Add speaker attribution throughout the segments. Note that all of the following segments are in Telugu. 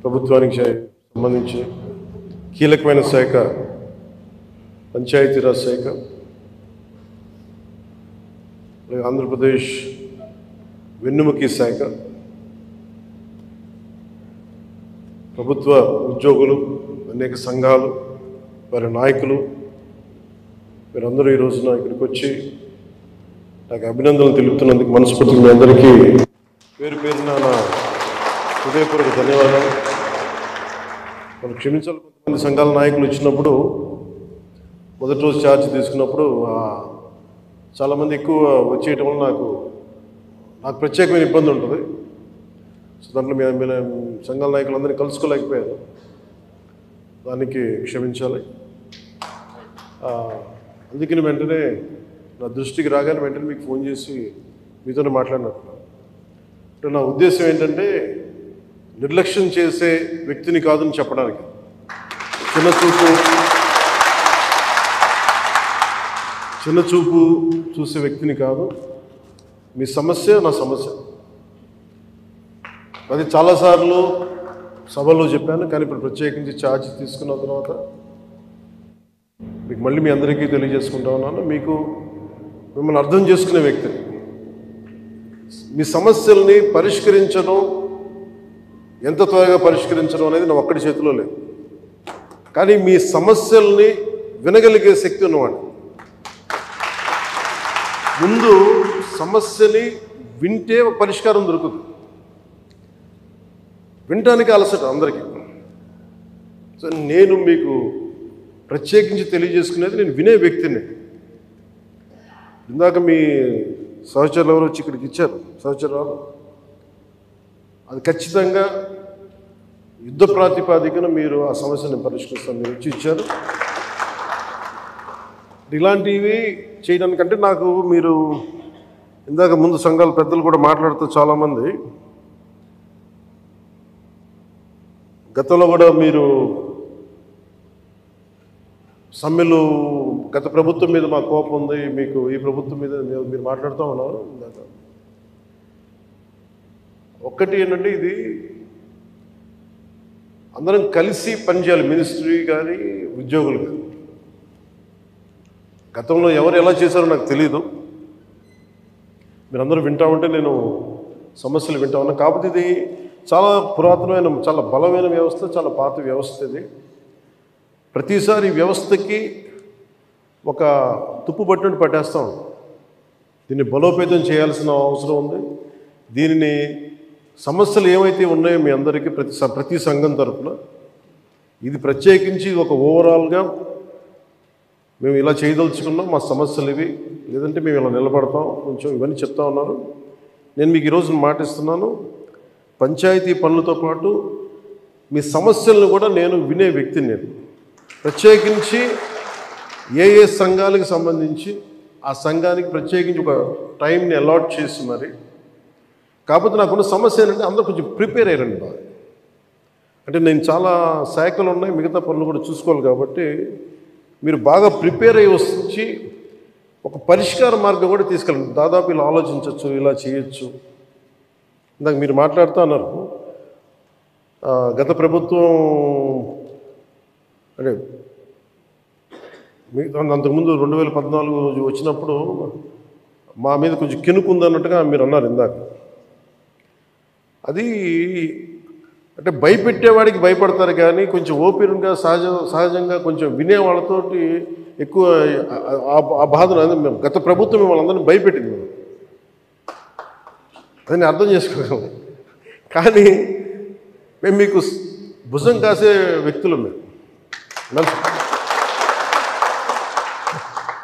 Speaker 1: ప్రభుత్వానికి సంబంధించి కీలకమైన శాఖ పంచాయతీరాజ్ శాఖ, ఆంధ్రప్రదేశ్ వెన్నుముకి శాఖ, ప్రభుత్వ ఉద్యోగులు, అనేక సంఘాలు, వారి నాయకులు, మీరందరూ ఈ రోజున ఇక్కడికి వచ్చి నాకు అభినందనలు తెలుపుతున్నందుకు మనస్ఫూర్తిగా మీ అందరికీ పేరు పేరున నా హృదయపూర్వక ధన్యవాదాలు. మనం క్షమించాలి, కొంతమంది సంఘాల నాయకులు వచ్చినప్పుడు మొదటి రోజు ఛార్జ్ తీసుకున్నప్పుడు చాలామంది ఎక్కువ వచ్చేయటం వల్ల నాకు ప్రత్యేకమైన ఇబ్బంది ఉంటుంది. సో దాంట్లో మీ సంఘాల నాయకులందరినీ కలుసుకోలేకపోయాను, దానికి క్షమించాలి. అందుకని వెంటనే నా దృష్టికి రాగానే వెంటనే మీకు ఫోన్ చేసి మీతోనే మాట్లాడినట్టున్నాను. అంటే నా ఉద్దేశం ఏంటంటే నిర్లక్ష్యం చేసే వ్యక్తిని కాదని చెప్పడానికి, చిన్న చూపు చూసే వ్యక్తిని కాదు. మీ సమస్య నా సమస్య, అది చాలాసార్లు సభలో చెప్పాను. కానీ ఇప్పుడు ప్రత్యేకించి ఛార్జ్ తీసుకున్న తర్వాత మీకు మళ్ళీ మీ అందరికీ తెలియజేసుకుంటా ఉన్నాను. మిమ్మల్ని అర్థం చేసుకునే వ్యక్తిని, మీ సమస్యల్ని పరిష్కరించడం, ఎంత త్వరగా పరిష్కరించడం అనేది నా ఒక్కడి చేతిలో లేదు. కానీ మీ సమస్యల్ని వినగలిగే శక్తి ఉన్నవాడు. ముందు సమస్యని వింటే పరిష్కారం దొరుకుతుంది. వినటానికి అలసట అందరికీ. సో నేను మీకు ప్రత్యేకించి తెలియజేసుకునేది, నేను వినే వ్యక్తిని. ఇందాక మీ సహచరులు ఎవరు వచ్చి ఇక్కడికి ఇచ్చారు, సహచరాలు, అది ఖచ్చితంగా యుద్ధ ప్రాతిపాదికన మీరు ఆ సమస్యను పరిష్కరిస్తాను మీరు వచ్చి ఇచ్చారు. ఇలాంటివి చేయడానికంటే నాకు మీరు ఇందాక ముందు సంఘాల పెద్దలు కూడా మాట్లాడుతూ చాలామంది గతంలో కూడా మీరు సమ్మెలు, గత ప్రభుత్వం మీద మా కోపం ఉంది, మీకు ఈ ప్రభుత్వం మీద మీరు మాట్లాడుతూ ఉన్నారు. ఇందాక ఒక్కటి ఏంటంటే, ఇది అందరం కలిసి పనిచేయాలి, మినిస్ట్రీ కానీ ఉద్యోగులు కానీ. గతంలో ఎవరు ఎలా చేశారో నాకు తెలీదు, మీరందరూ వింటా ఉంటే నేను సమస్యలు వింటా ఉన్నా. కాకపోతే ఇది చాలా పురాతనమైన, చాలా బలమైన వ్యవస్థ, చాలా పాత వ్యవస్థ. ఇది ప్రతిసారి వ్యవస్థకి ఒక తుప్పు పట్టుని పట్టేస్తాం. దీన్ని బలోపేతం చేయాల్సిన అవసరం ఉంది. దీనిని సమస్యలు ఏమైతే ఉన్నాయో మీ అందరికీ ప్రతి సంఘం తరఫున ఇది ప్రత్యేకించి ఒక ఓవరాల్గా మేము ఇలా చేయదలుచుకున్నాం, మా సమస్యలు ఇవి, లేదంటే మేము ఇలా నిలబడతాం, కొంచెం ఇవన్నీ చెప్తా ఉన్నారు. నేను మీకు ఈరోజు మాటిస్తున్నాను, పంచాయతీ పనులతో పాటు మీ సమస్యలను కూడా నేను వినే వ్యక్తిని. నేను ప్రత్యేకించి ఏ సంఘాలకు సంబంధించి ఆ సంఘానికి ప్రత్యేకించి ఒక టైంని అలాట్ చేసి మరి. కాకపోతే నాకున్న సమస్య ఏంటంటే అందరూ కొంచెం ప్రిపేర్ అయ్యారండి బాగా. అంటే నేను చాలా శాఖలు ఉన్నాయి, మిగతా పనులు కూడా చూసుకోవాలి. కాబట్టి మీరు బాగా ప్రిపేర్ అయ్యి వచ్చి ఒక పరిష్కార మార్గం కూడా తీసుకెళ్ళండి. దాదాపు ఇలా ఆలోచించవచ్చు, ఇలా చేయొచ్చు. ఇందాక మీరు మాట్లాడుతూ అన్నారు, గత ప్రభుత్వం అంటే అంతకుముందు 2014 వచ్చినప్పుడు మా మీద కొంచెం కినుకుందన్నట్టుగా మీరు అన్నారు ఇందాక. అది అంటే భయపెట్టేవాడికి భయపడతారు, కానీ కొంచెం ఓపెన్గా సహజంగా కొంచెం వినేవాళ్ళతోటి ఎక్కువ ఆ బాధను గత ప్రభుత్వం మిమ్మల్ని అందరినీ భయపెట్టింది. అది నేను అర్థం చేసుకోగలం. కానీ మేము మీకు భుజం కాసే వ్యక్తులు. మేము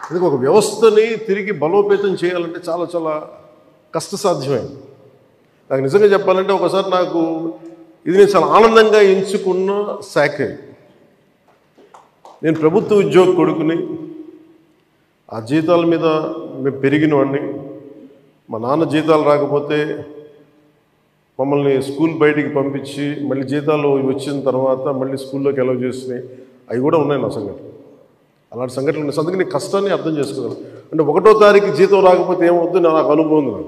Speaker 1: అందుకే ఒక వ్యవస్థని తిరిగి బలోపేతం చేయాలంటే చాలా చాలా కష్టసాధ్యమైంది. నాకు నిజంగా చెప్పాలంటే ఒకసారి నాకు ఇది నేను చాలా ఆనందంగా ఎంచుకున్న శాఖ. నేను ప్రభుత్వ ఉద్యోగ కొడుకుని, ఆ జీతాల మీద మేము పెరిగిన వాడిని. మా నాన్న జీతాలు రాకపోతే మమ్మల్ని స్కూల్ బయటికి పంపించి మళ్ళీ జీతాలు వచ్చిన తర్వాత మళ్ళీ స్కూల్లోకి అలౌ చేసినాయి, అవి కూడా ఉన్నాయి నా సంఘటన. అలాంటి సంఘటనలు ఉన్నాయి. అందుకని కష్టాన్ని అర్థం చేసుకోగలను. అంటే 1వ తారీఖు జీతం రాకపోతే ఏమవుద్దు నాకు అనుభవం ఉంది.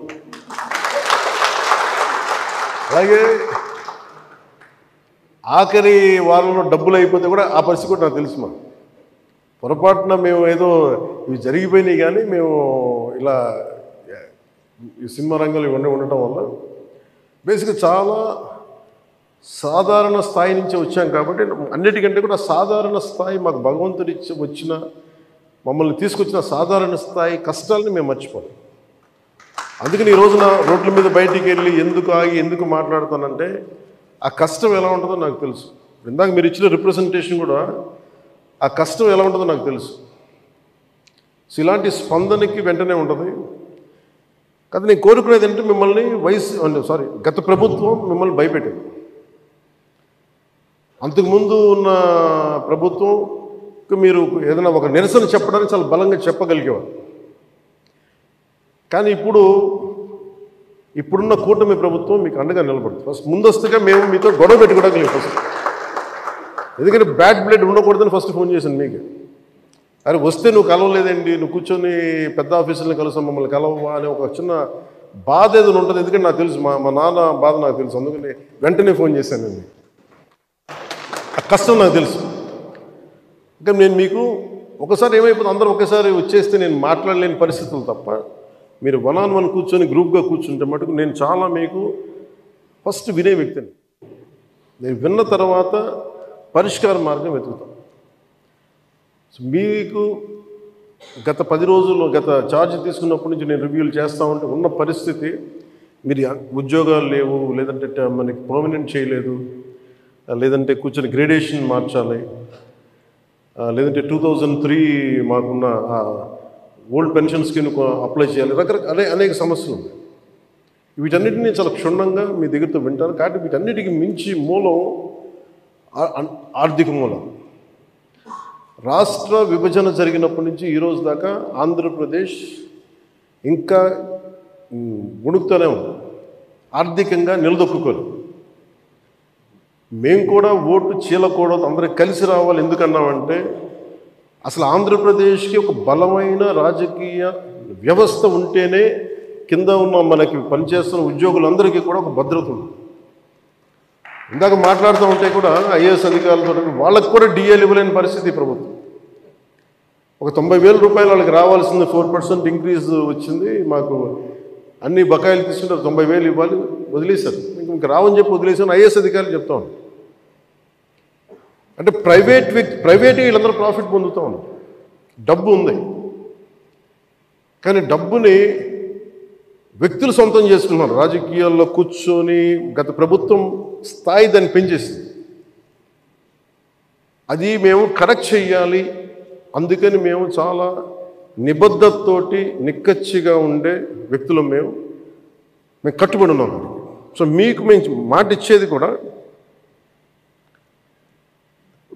Speaker 1: నాకు అలాగే ఆఖరి వారంలో డబ్బులు అయిపోతే కూడా ఆ పరిస్థితి కూడా నాకు తెలుసు. మాకు పొరపాటున మేము ఏదో ఇవి జరిగిపోయినాయి, కానీ మేము ఇలా ఈ సినిమా రంగంలో ఇవన్నీ ఉండటం వల్ల బేసిక్గా చాలా సాధారణ స్థాయి నుంచి వచ్చాం కాబట్టి అన్నిటికంటే కూడా సాధారణ స్థాయి మాకు భగవంతుడి వచ్చిన మమ్మల్ని తీసుకొచ్చిన సాధారణ స్థాయి కష్టాలని మేము మర్చిపోం. అందుకని ఈ రోజున రోడ్ల మీద బయటికి వెళ్ళి ఎందుకు ఆగి ఎందుకు మాట్లాడుతానంటే ఆ కష్టం ఎలా ఉంటుందో నాకు తెలుసు. ఇందాక మీరు ఇచ్చిన రిప్రజెంటేషన్ కూడా ఆ కష్టం ఎలా ఉంటుందో నాకు తెలుసు. సో ఇలాంటి స్పందనకి వెంటనే ఉంటుంది. కానీ నేను కోరుకునేది ఏంటంటే మిమ్మల్ని గత ప్రభుత్వం మిమ్మల్ని భయపెట్టింది. అంతకుముందు ఉన్న ప్రభుత్వంకి మీరు ఏదైనా ఒక నిరసన చెప్పడానికి చాలా బలంగా చెప్పగలిగేవారు. కానీ ఇప్పుడున్న కూటమి ప్రభుత్వం మీకు అండగా నిలబడుతుంది. ఫస్ట్ ముందస్తుగా మేము మీతో గొడవ పెట్టుకోవడానికి ఫస్ట్, ఎందుకంటే బ్యాడ్ బ్లడ్ ఉండకూడదని ఫస్ట్ ఫోన్ చేశాను మీకు. అరే వస్తే నువ్వు కలవలేదండి, నువ్వు కూర్చొని పెద్ద ఆఫీసులను కలుస్తాం, మమ్మల్ని కలవవా అనే ఒక చిన్న బాధ ఏదైనా ఉంటుంది. ఎందుకంటే నాకు తెలుసు, మా నాన్న బాధ నాకు తెలుసు. అందుకని వెంటనే ఫోన్ చేశానండి. ఆ కష్టం నాకు తెలుసు. ఇంకా నేను మీకు ఒకసారి ఏమైపోతుంది, అందరూ ఒకేసారి వచ్చేస్తే నేను మాట్లాడలేని పరిస్థితులు తప్ప మీరు 1-on-1 కూర్చొని గ్రూప్గా కూర్చుంటే మటుకు నేను చాలా మీకు ఫస్ట్ వినే వ్యక్తిని. నేను విన్న తర్వాత పరిష్కార మార్గం వెతుకుతాం. మీకు గత 10 రోజుల్లో గత ఛార్జ్ తీసుకున్నప్పటి నుంచి నేను రివ్యూలు చేస్తూ ఉంటే ఉన్న పరిస్థితి, మీరు ఉద్యోగాలు లేవు, లేదంటే మనకి పర్మనెంట్ చేయలేదు, లేదంటే కూర్చొని గ్రేడేషన్ మార్చాలి, లేదంటే 2003 మాకున్న ఓల్డ్ పెన్షన్ స్కీమ్ అప్లై చేయాలి, రకరకాల అనేక సమస్యలు ఉన్నాయి. వీటన్నిటినీ చాలా క్షుణ్ణంగా మీ దగ్గరతో వింటాను. కాబట్టి వీటన్నిటికీ మించి మూలం ఆర్థిక మూలం. రాష్ట్ర విభజన జరిగినప్పటి నుంచి ఈరోజు దాకా ఆంధ్రప్రదేశ్ ఇంకా ఉణుకుతూనే ఉంది, ఆర్థికంగా నిలదొక్కుకోలేదు. మేము కూడా ఓటు చీలకూడదు, అందరూ కలిసి రావాలి. ఎందుకన్నామంటే అసలు ఆంధ్రప్రదేశ్కి ఒక బలమైన రాజకీయ వ్యవస్థ ఉంటేనే కింద ఉన్న మనకి పనిచేస్తున్న ఉద్యోగులందరికీ కూడా ఒక భద్రత ఉంది. ఇందాక మాట్లాడుతూ ఉంటే కూడా ఐఏఎస్ అధికారులతో వాళ్ళకి కూడా డిఏలు ఇవ్వలేని పరిస్థితి ప్రభుత్వం. ఒక 90,000 రూపాయలు వాళ్ళకి రావాల్సింది 4% ఇంక్రీజ్ వచ్చింది. మాకు అన్ని బకాయిలు తీసుకుంటే 90,000 ఇవ్వాలి, వదిలేశారు. ఇంకా రావని చెప్పి వదిలేశాను. ఐఏఎస్ అధికారులు చెప్తా ఉన్నాను. అంటే ప్రైవేట్ వీళ్ళందరూ ప్రాఫిట్ పొందుతూ ఉన్నారు. డబ్బు ఉంది, కానీ డబ్బుని వ్యక్తులు సొంతం చేసుకున్నారు. రాజకీయాల్లో కూర్చొని గత ప్రభుత్వం స్థాయి దాన్ని పెంచేసింది. అది మేము కరెక్ట్ చేయాలి. అందుకని మేము చాలా నిబద్ధతతోటి నిక్కచ్చిగా ఉండే వ్యక్తులు మేము కట్టుబడి ఉన్నాం. సో మీకు మేము మాట ఇచ్చేది కూడా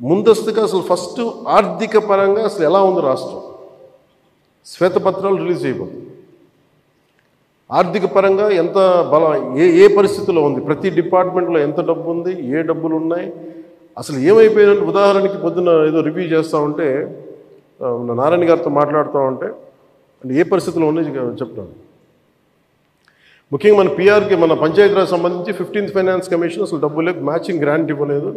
Speaker 1: ముందస్తుగా అసలు ఫస్ట్ ఆర్థిక పరంగా అసలు ఎలా ఉంది రాష్ట్రం, శ్వేతపత్రాలు రిలీజ్ చేయబోతుంది. ఆర్థిక పరంగా ఎంత బలం, ఏ పరిస్థితిలో ఉంది, ప్రతి డిపార్ట్మెంట్లో ఎంత డబ్బు ఉంది, ఏ డబ్బులు ఉన్నాయి, అసలు ఏమైపోయినట్టు. ఉదాహరణకి పొద్దున్న ఏదో రివ్యూ చేస్తూ ఉంటే నారాయణ గారితో మాట్లాడుతూ ఉంటే అంటే ఏ పరిస్థితిలో ఉన్నాయి చెప్తాను. ముఖ్యంగా మన పిఆర్కి, మన పంచాయతీరాజ్ సంబంధించి 15th ఫైనాన్స్ కమిషన్ అసలు డబ్బు లేదు, మ్యాచింగ్ గ్రాంట్ ఇవ్వలేదు.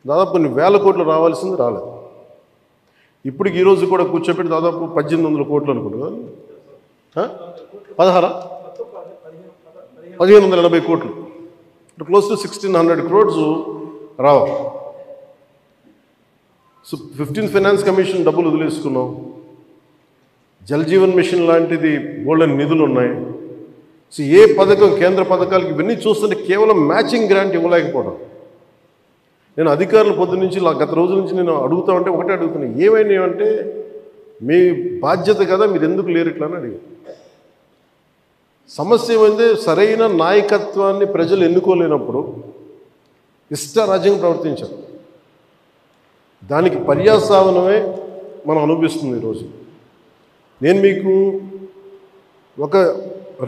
Speaker 1: దాదాపు కొన్ని వేల కోట్లు రావాల్సింది రాలేదు. ఇప్పటికి ఈరోజు కూడా కూర్చోబెట్టి దాదాపు 1800 కోట్లు అనుకుంటున్నా, 1580 కోట్లు, క్లోజ్ టు 1600 crores రావాలి. సో 15th ఫైనాన్స్ కమిషన్ డబ్బులు వదిలేసుకున్నాం. జల్ జీవన్ మిషన్ లాంటిది బోల్డెన్ నిధులు ఉన్నాయి. సో ఏ పథకం, కేంద్ర పథకాలకి ఇవన్నీ చూస్తుంటే కేవలం మ్యాచింగ్ గ్రాంట్ ఇవ్వలేకపోవడం. నేను అధికారులు పొద్దు నుంచి గత రోజుల నుంచి నేను అడుగుతా ఉంటే ఒకటే అడుగుతున్నాను, ఏమంటే మీ బాధ్యత కదా, మీరు ఎందుకు లేరు ఇట్లా అని అడిగాను. సమస్య ఏమైంది, సరైన నాయకత్వాన్ని ప్రజలు ఎన్నుకోలేనప్పుడు ఇష్టారాజ్యంగా ప్రవర్తించారు. దానికి పర్యావసానమే మనం అనుభవిస్తుంది ఈరోజు. నేను మీకు ఒక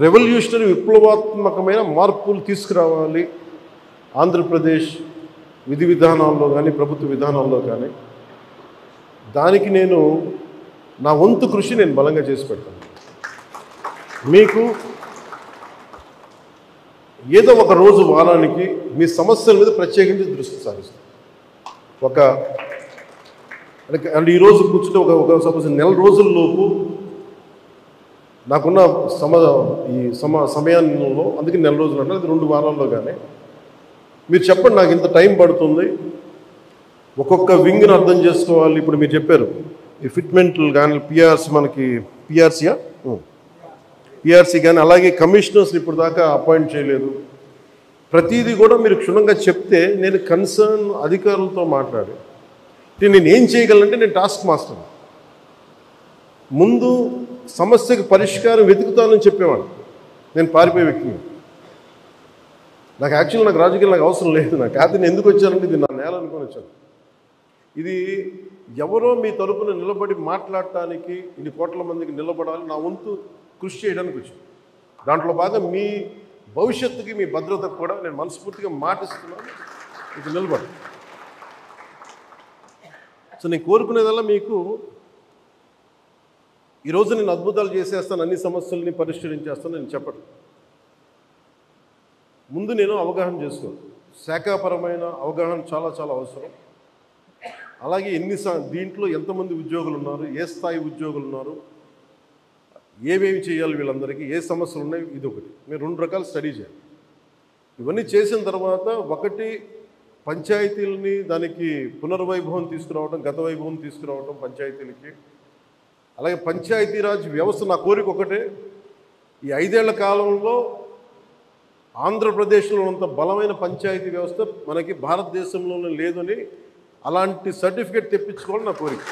Speaker 1: రెవల్యూషనరీ విప్లవాత్మకమైన మార్పులు తీసుకురావాలి ఆంధ్రప్రదేశ్ విధి విధానాల్లో కానీ ప్రభుత్వ విధానాల్లో కానీ. దానికి నేను నా వంతు కృషి నేను బలంగా చేసి పెడతాను. మీకు ఏదో ఒక రోజు వారానికి మీ సమస్యల మీద ప్రత్యేకించి దృష్టి సారిస్తాం. అంటే ఈరోజు కూర్చుంటే ఒక సపోజ్ నెల రోజుల్లోపు నాకున్న సమయంలో, అందుకే నెల రోజులు అంటే అది 2 వారాల్లో కానీ మీరు చెప్పండి, నాకు ఇంత టైం పడుతుంది, ఒక్కొక్క వింగ్ని అర్థం చేసుకోవాలి. ఇప్పుడు మీరు చెప్పారు ఈ ఫిట్మెంట్లు కానీ పిఆర్సీ, మనకి పిఆర్సీ కానీ, అలాగే కమిషనర్స్ని ఇప్పుడు దాకా అపాయింట్ చేయలేదు. ప్రతిదీ కూడా మీరు క్షుణ్ణంగా చెప్తే నేను కన్సర్న్ అధికారులతో మాట్లాడి నేను ఏం చేయగలంటే, నేను టాస్క్ మాస్టర్, ముందు సమస్యకు పరిష్కారం వెతుకుతానని చెప్పేవాడు. నేను పారిపోయే వ్యక్తిని. నాకు రాజకీయాలు నాకు అవసరం లేదు. కాకపోతే నేను ఎందుకు వచ్చానంటే ఇది నా నేల అనుకొని వచ్చాను. ఇది ఎవరో మీ తరపున నిలబడి మాట్లాడటానికి ఇన్ని కోట్ల మందికి నిలబడాలి, నా వంతు కృషి చేయడానికి వచ్చాను. దాంట్లో భాగం మీ భవిష్యత్తుకి, మీ భద్రతకు కూడా నేను మనస్ఫూర్తిగా మాటిస్తున్నాను, ఇది నిలబడి. సో నేను కోరుకునేదల్లా మీకు ఈరోజు నేను అద్భుతాలు చేసేస్తాను, అన్ని సమస్యల్ని పరిష్కరించేస్తాను నేను చెప్పను. ముందు నేను అవగాహన చేసుకోను. శాఖాపరమైన అవగాహన చాలా చాలా అవసరం. అలాగే దీంట్లో ఎంతమంది ఉద్యోగులు ఉన్నారు, ఏ స్థాయి ఉద్యోగులు ఉన్నారు, ఏమేమి చేయాలి, వీళ్ళందరికీ ఏ సమస్యలు ఉన్నాయి, ఇది ఒకటి. మీరు 2 రకాలు స్టడీ చేయాలి. ఇవన్నీ చేసిన తర్వాత ఒకటి పంచాయతీలని దానికి పునర్వైభవం తీసుకురావడం, గత వైభవం తీసుకురావడం పంచాయతీలకి. అలాగే పంచాయతీరాజ్ వ్యవస్థ, నా కోరిక ఒకటే, ఈ 5 ఏళ్ల కాలంలో ఆంధ్రప్రదేశ్లో ఉన్నంత బలమైన పంచాయతీ వ్యవస్థ మనకి భారతదేశంలోనే లేదని, అలాంటి సర్టిఫికేట్ తెప్పించుకోవాలని నా కోరిక.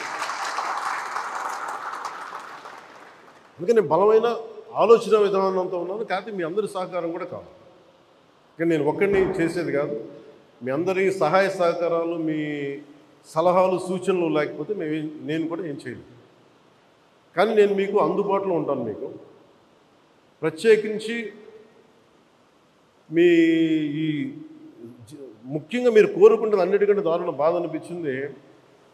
Speaker 1: అందుకని బలమైన ఆలోచన విధానంతో ఉన్నాను. కాకపోతే మీ అందరి సహకారం కూడా కావాలి. కానీ నేను ఒక్కడిని చేసేది కాదు. మీ అందరి సహాయ సహకారాలు, మీ సలహాలు, సూచనలు లేకపోతే నేను కూడా ఏం చేయలేదు. కానీ నేను మీకు అందుబాటులో ఉంటాను. మీకు ప్రత్యేకించి ముఖ్యంగా మీరు కోరుకుంటుంది అన్నిటికంటే దారుణ బాధ అనిపించింది,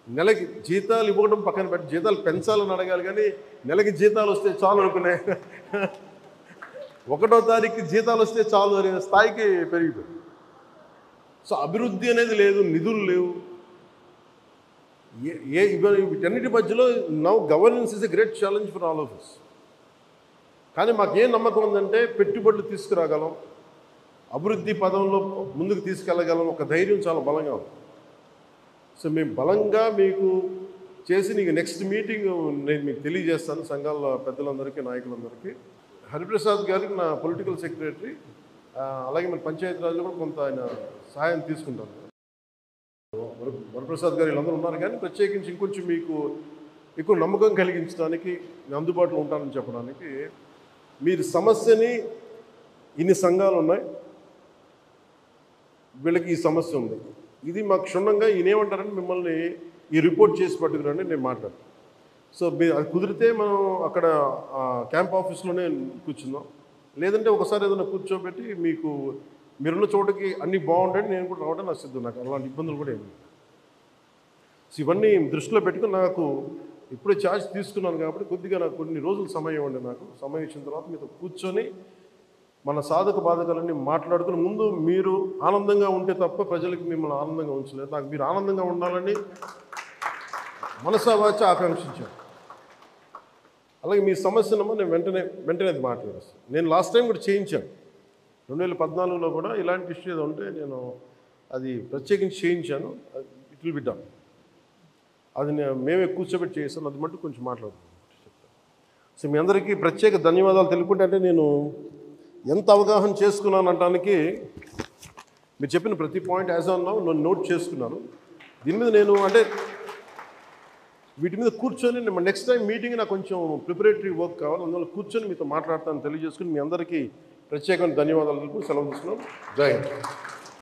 Speaker 1: నెలకి జీతాలు ఇవ్వడం పక్కన పెట్టి జీతాలు పెంచాలని అడగాలి, కానీ నెలకి జీతాలు వస్తే చాలు అనుకునే 1వ తారీఖుకి జీతాలు వస్తే చాలు అనే స్థాయికి పెరిగిపోయింది. సో అభివృద్ధి అనేది లేదు, నిధులు లేవు. వీటన్నిటి మధ్యలో now governance is a great challenge for all of us. కానీ మాకేం నమ్మకం ఉందంటే పెట్టుబడులు తీసుకురాగలం, అభివృద్ధి పదంలో ముందుకు తీసుకెళ్ళగలం, ఒక ధైర్యం చాలా బలంగా ఉంది. సో మేము బలంగా మీకు చేసి నీకు నెక్స్ట్ మీటింగ్ నేను మీకు తెలియజేస్తాను, సంఘాల పెద్దలందరికీ, నాయకులందరికీ. హరిప్రసాద్ గారికి నా పొలిటికల్ సెక్రటరీ, అలాగే మన పంచాయతీరాజ్లో కూడా కొంత ఆయన సహాయం తీసుకుంటాను. వరప్రసాద్ గారు వీళ్ళందరూ ఉన్నారు. కానీ ప్రత్యేకించి ఇంకొంచెం మీకు ఎక్కువ నమ్మకం కలిగించడానికి నేను అందుబాటులో ఉంటానని చెప్పడానికి, మీరు సమస్యని, ఇన్ని సంఘాలు ఉన్నాయి, వీళ్ళకి ఈ సమస్య ఉంది, ఇది మాకు క్షుణ్ణంగా ఈయనేమంటారంటే మిమ్మల్ని ఈ రిపోర్ట్ చేసి పట్టుకురండి, నేను మాట్లాడతాను. సో అది కుదిరితే మనం అక్కడ క్యాంప్ ఆఫీస్లోనే కూర్చుందాం, లేదంటే ఒకసారి ఏదైనా కూర్చోబెట్టి మీకు మీరున్న చోటకి అన్నీ బాగుంటాయి, నేను కూడా రావడం నాకు సిద్ధం. నాకు అలాంటి ఇబ్బందులు కూడా ఏమి. సో ఇవన్నీ దృష్టిలో పెట్టుకుని నాకు ఇప్పుడే ఛార్జ్ తీసుకున్నాను కాబట్టి కొద్దిగా నాకు కొన్ని రోజులు సమయం ఇవ్వండి. నాకు సమయం ఇచ్చిన తర్వాత మీతో కూర్చొని మన సాధక బాధకాలన్నీ మాట్లాడుకుని, ముందు మీరు ఆనందంగా ఉంటే తప్ప ప్రజలకు మిమ్మల్ని ఆనందంగా ఉంచలేదు. నాకు మీరు ఆనందంగా ఉండాలని మనసా వాచ ఆకాంక్షించాను. అలాగే మీ సమస్యనమ్మా నేను వెంటనే అది మాట్లాడేస్తాను. నేను లాస్ట్ టైం కూడా చేయించాను, 2014లో కూడా ఇలాంటి ఇష్యూ ఏదో ఉంటే నేను అది ప్రత్యేకించి చేయించాను. It will be done. అది మేమే కూర్చోబెట్టి చేస్తాను, అది మటు కొంచెం మాట్లాడుతున్నాను. సో మీ అందరికీ ప్రత్యేక ధన్యవాదాలు తెలుపుకుంటే, అంటే నేను ఎంత అవగాహన చేసుకున్నాను అనడానికి మీరు చెప్పిన ప్రతి పాయింట్ యాజ్ ఆన్ నౌ నేను నోట్ చేసుకున్నాను. దీని మీద నేను అంటే వీటి మీద కూర్చొని నెక్స్ట్ టైం మీటింగ్ నాకు కొంచెం ప్రిపరేటరీ వర్క్ కావాలి, అందువల్ల కూర్చొని మీతో మాట్లాడతాను తెలియజేసుకుని మీ అందరికీ ప్రత్యేకమైన ధన్యవాదాలు తెలుపు సెలవు తీసుకున్నాం. జై హింద్.